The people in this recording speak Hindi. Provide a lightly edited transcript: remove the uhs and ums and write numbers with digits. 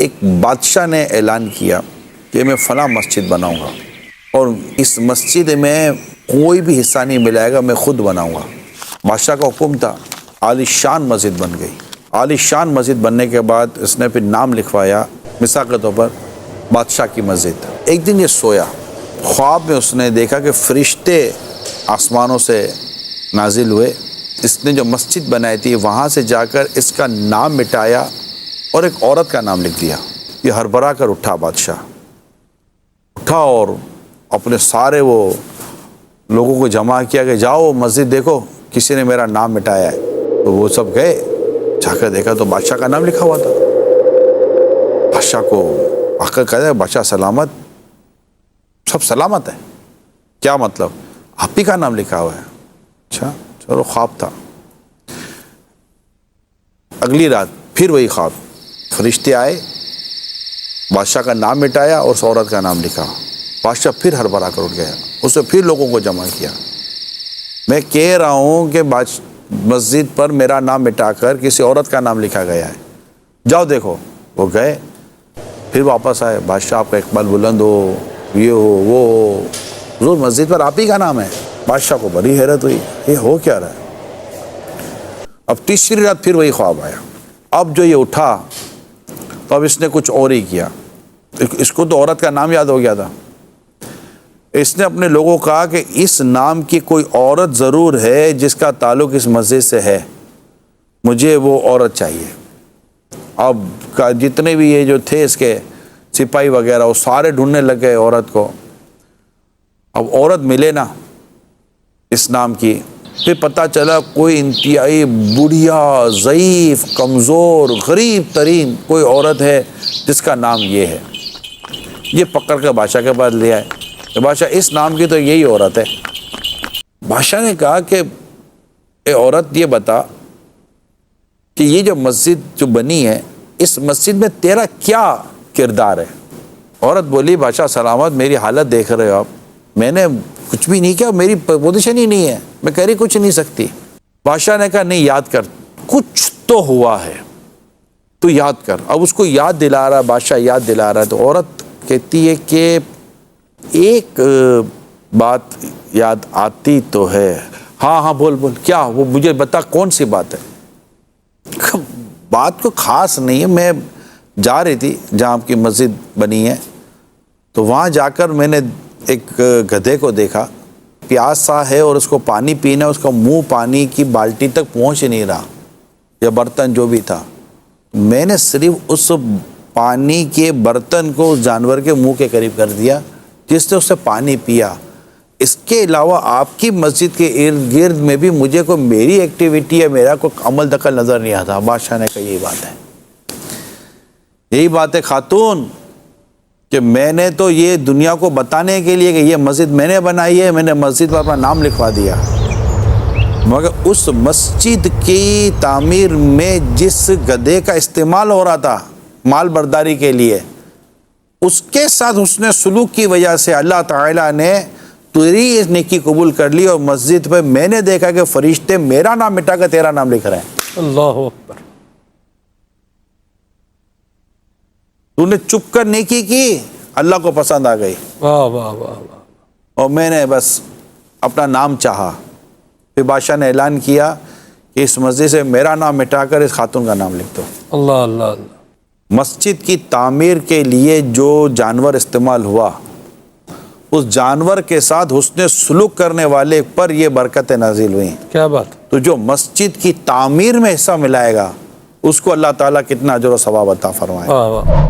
एक बादशाह ने ऐलान किया कि मैं फ़लाँ मस्जिद बनाऊंगा और इस मस्जिद में कोई भी हिस्सा नहीं मिलाएगा, मैं खुद बनाऊंगा। बादशाह का हुक्म था, आलीशान मस्जिद बन गई। आलीशान मस्जिद बनने के बाद इसने फिर नाम लिखवाया मिसाल के तौर पर बादशाह की मस्जिद। एक दिन ये सोया, ख्वाब में उसने देखा कि फरिश्ते आसमानों से नाजिल हुए। इसने जो मस्जिद बनाई थी वहाँ से जाकर इसका नाम मिटाया और एक औरत का नाम लिख दिया। ये हड़बड़ा कर उठा, बादशाह उठा और अपने सारे वो लोगों को जमा किया कि जाओ मस्जिद देखो, किसी ने मेरा नाम मिटाया है। तो वो सब गए, जाकर देखा तो बादशाह का नाम लिखा हुआ था। बादशाह को आकर कहा, बादशाह सलामत, सब सलामत है। क्या मतलब? आप ही का नाम लिखा हुआ है। अच्छा चलो, ख्वाब था। अगली रात फिर वही ख्वाब, फरिश्ते आए, बादशाह का नाम मिटाया और उस औरत का नाम लिखा। बादशाह फिर हड़बड़ा कर उठ गया, उसने फिर लोगों को जमा किया। मैं कह रहा हूँ कि मस्जिद पर मेरा नाम मिटाकर किसी औरत का नाम लिखा गया है, जाओ देखो। वो गए, फिर वापस आए, बादशाह आपका इकबाल बुलंद हो, ये हो वो हो, हुजूर मस्जिद पर आप ही का नाम है। बादशाह को बड़ी हैरत हुई, ये हो क्या रहा है। अब तीसरी रात फिर वही ख्वाब आया। अब जो ये उठा तो अब इसने कुछ और ही किया। इसको तो औरत का नाम याद हो गया था। इसने अपने लोगों को कहा कि इस नाम की कोई औरत ज़रूर है जिसका ताल्लुक़ इस मस्जिद से है, मुझे वो औरत चाहिए। अब का जितने भी ये जो थे इसके सिपाही वगैरह, वो सारे ढूंढने लग गए औरत को। अब औरत मिले ना इस नाम की। फिर पता चला कोई इंतहाई बुढ़िया, ज़ईफ़, कमज़ोर, गरीब तरीन कोई औरत है जिसका नाम ये है। ये पकड़ कर बादशाह के पास ले आए। तो बादशाह, इस नाम की तो यही औरत है। बादशाह ने कहा कि ए औरत, ये बता कि ये जो मस्जिद जो बनी है, इस मस्जिद में तेरा क्या किरदार है? औरत बोली, बादशाह सलामत, मेरी हालत देख रहे हो आप, मैंने कुछ भी नहीं किया, मेरी पोजीशन ही नहीं है, मैं कह रही कुछ नहीं सकती। बादशाह ने कहा, नहीं, याद कर, कुछ तो हुआ है, तू याद कर। अब उसको याद दिला रहा, बादशाह याद दिला रहा है। तो औरत कहती है कि एक बात याद आती तो है। हाँ हाँ, बोल बोल, क्या? वो मुझे बता, कौन सी बात है? बात को खास नहीं है, मैं जा रही थी जहाँ आपकी मस्जिद बनी है, तो वहाँ जाकर मैंने एक गधे को देखा, प्यासा है और उसको पानी पीना, उसका मुंह पानी की बाल्टी तक पहुँच ही नहीं रहा, या बर्तन जो भी था। मैंने सिर्फ उस पानी के बर्तन को उस जानवर के मुंह के करीब कर दिया जिसने उससे पानी पिया। इसके अलावा आपकी मस्जिद के इर्द गिर्द में भी मुझे कोई मेरी एक्टिविटी या मेरा कोई अमल दखल नज़र नहीं आता। बादशाह ने कहा, यही बात है, यही बात है खातून, कि मैंने तो ये दुनिया को बताने के लिए कि ये मस्जिद मैंने बनाई है, मैंने मस्जिद पर अपना नाम लिखवा दिया, मगर उस मस्जिद की तामीर में जिस गधे का इस्तेमाल हो रहा था माल बर्दारी के लिए, उसके साथ उसने सुलूक की वजह से अल्लाह ताला ने तेरी इस नेकी कबूल कर ली और मस्जिद पे मैंने देखा कि फरिश्ते मेरा नाम मिटाकर तेरा नाम लिख रहे हैं। अल्लाह अकबर। तूने चुप कर नेकी की, अल्लाह को पसंद आ गई। वाह वाह वाह वाह। और मैंने बस अपना नाम चाहा। फिर बादशाह ने ऐलान किया कि इस मस्जिद से मेरा नाम मिटाकर इस खातून का नाम लिख दो। अल्लाह अल्लाह अल्लाह। मस्जिद की तामीर के लिए जो जानवर इस्तेमाल हुआ, उस जानवर के साथ हुस्ने सुलूक करने वाले पर ये बरकतें नाजिल हुई। क्या बात। तो जो मस्जिद की तामीर में हिस्सा मिलाएगा उसको अल्लाह ताला कितना अजर और सवाब अता फरमाए। वाह वाह।